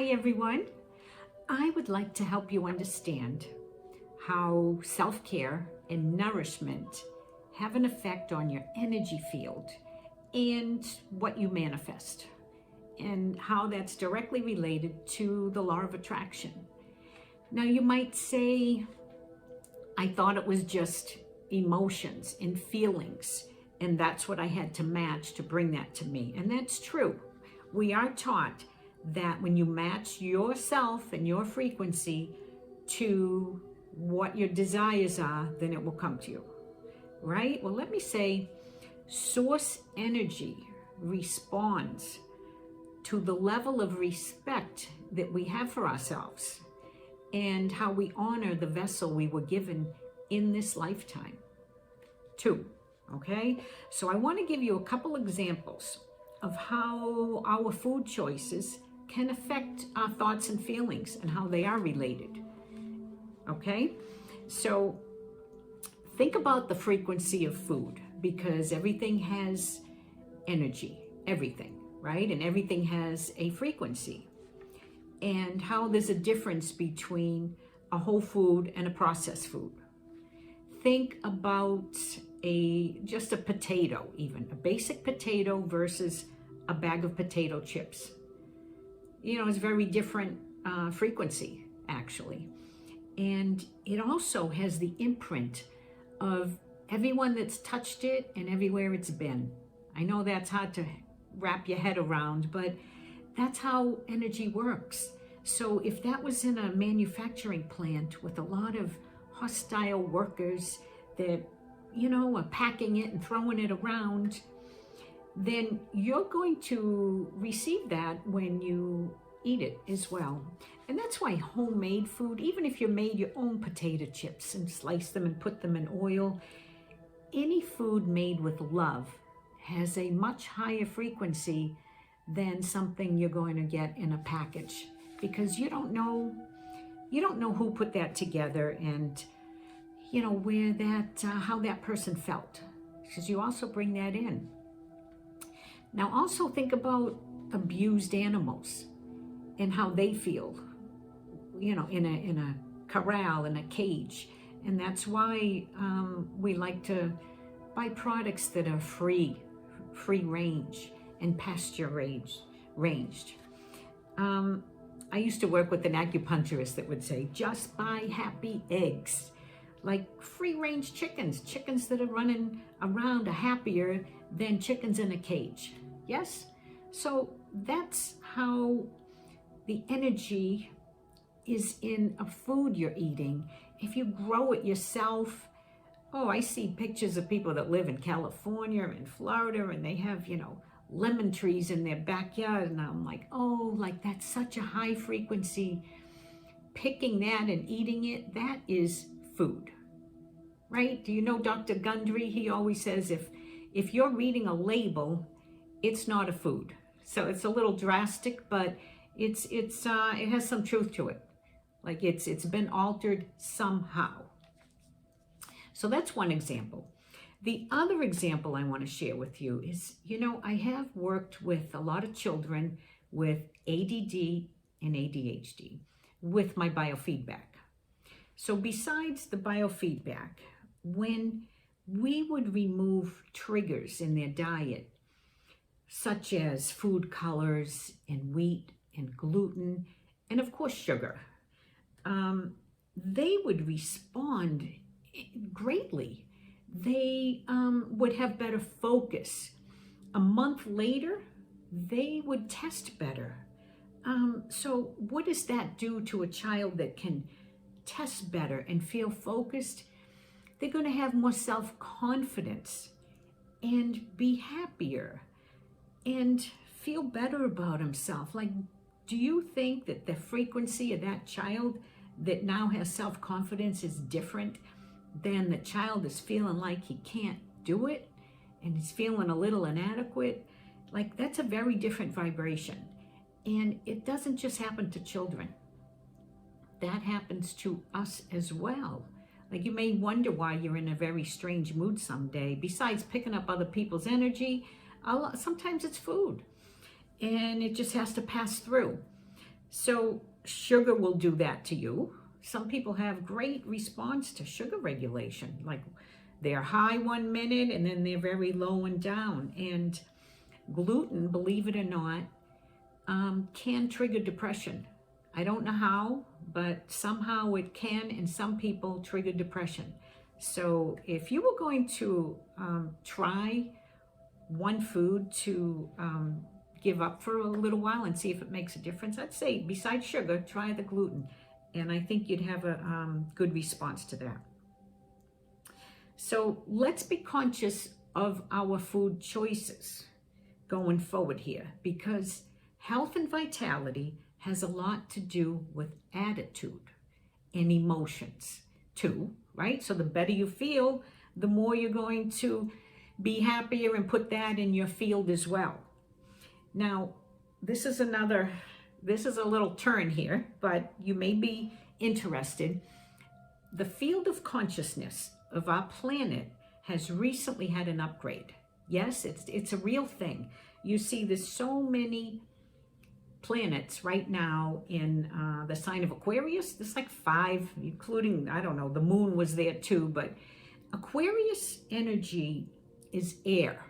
Hi everyone. I would like to help you understand how self-care and nourishment have an effect on your energy field and what you manifest, and how that's directly related to the law of attraction. Now you might say, I thought it was just emotions and feelings, and that's what I had to match to bring that to me. And that's true. We are taught that when you match yourself and your frequency to what your desires are, then it will come to you, right? Well, let me say, source energy responds to the level of respect that we have for ourselves and how we honor the vessel we were given in this lifetime too, okay? So I want to give you a couple examples of how our food choices can affect our thoughts and feelings and how they are related, okay? So think about the frequency of food, because everything has energy, everything, right? And everything has a frequency, and how there's a difference between a whole food and a processed food. Think about just a potato, even a basic potato versus a bag of potato chips. You know, it's very different frequency, actually. And it also has the imprint of everyone that's touched it and everywhere it's been. I know that's hard to wrap your head around, but that's how energy works. So if that was in a manufacturing plant with a lot of hostile workers that, you know, are packing it and throwing it around, then you're going to receive that when you eat it as well. And that's why homemade food, even if you made your own potato chips and slice them and put them in oil, any food made with love has a much higher frequency than something you're going to get in a package, because you don't know who put that together, and you know where that how that person felt, because you also bring that in. Now also think about abused animals and how they feel, you know, in a corral, in a cage. And that's why we like to buy products that are free range and pasture ranged. I used to work with an acupuncturist that would say, just buy happy eggs, like free range chickens that are running around are happier than chickens in a cage. Yes? So that's how the energy is in a food you're eating. If you grow it yourself, oh, I see pictures of people that live in California and Florida, and they have, you know, lemon trees in their backyard, and I'm like, oh, like that's such a high frequency. Picking that and eating it, that is food, right? Do you know Dr. Gundry? He always says if you're reading a label, it's not a food. So it's a little drastic, but it has some truth to it. Like it's been altered somehow. So that's one example. The other example I want to share with you is, you know, I have worked with a lot of children with ADD and ADHD with my biofeedback. So besides the biofeedback, when we would remove triggers in their diet, such as food colors and wheat and gluten, and of course sugar, they would respond greatly. They would have better focus. A month later, they would test better. So what does that do to a child that can test better and feel focused? They're going to have more self-confidence and be happier and feel better about himself. Like, do you think that the frequency of that child that now has self-confidence is different than the child is feeling like he can't do it and he's feeling a little inadequate? Like, that's a very different vibration. And it doesn't just happen to children. That happens to us as well. Like, you may wonder why you're in a very strange mood someday. Besides picking up other people's energy, sometimes it's food. And it just has to pass through. So sugar will do that to you. Some people have great response to sugar regulation, like they're high 1 minute and then they're very low and down. And gluten, believe it or not, can trigger depression. I don't know how, but somehow it can, in some people, trigger depression. So if you were going to try one food to give up for a little while and see if it makes a difference, I'd say besides sugar, try the gluten. And I think you'd have a good response to that. So let's be conscious of our food choices going forward here, because health and vitality has a lot to do with attitude and emotions too, right? So the better you feel, the more you're going to be happier and put that in your field as well. Now, this is a little turn here, but you may be interested. The field of consciousness of our planet has recently had an upgrade. Yes, it's a real thing. You see, there's so many planets right now in the sign of Aquarius. There's like 5, including, I don't know, the moon was there too, but Aquarius energy is air.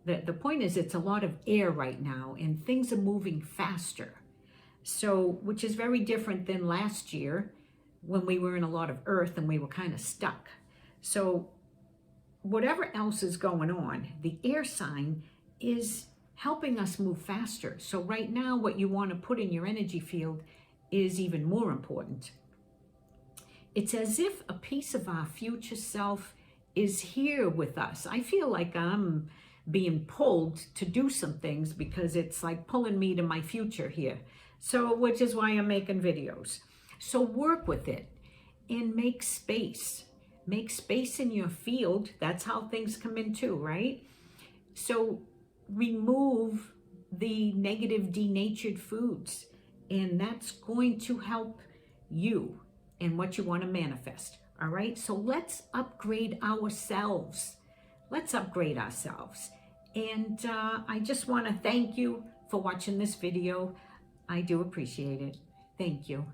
The point is, it's a lot of air right now, and things are moving faster. So, which is very different than last year when we were in a lot of earth and we were kind of stuck. So whatever else is going on, the air sign is helping us move faster. So right now, what you want to put in your energy field is even more important. It's as if a piece of our future self is here with us. I feel like I'm being pulled to do some things because it's like pulling me to my future here. So, which is why I'm making videos. So work with it and make space. Make space in your field. That's how things come in too, right? So remove the negative, denatured foods, and that's going to help you and what you want to manifest. All right, so let's upgrade ourselves. Let's upgrade ourselves. And I just want to thank you for watching this video. I do appreciate it. Thank you.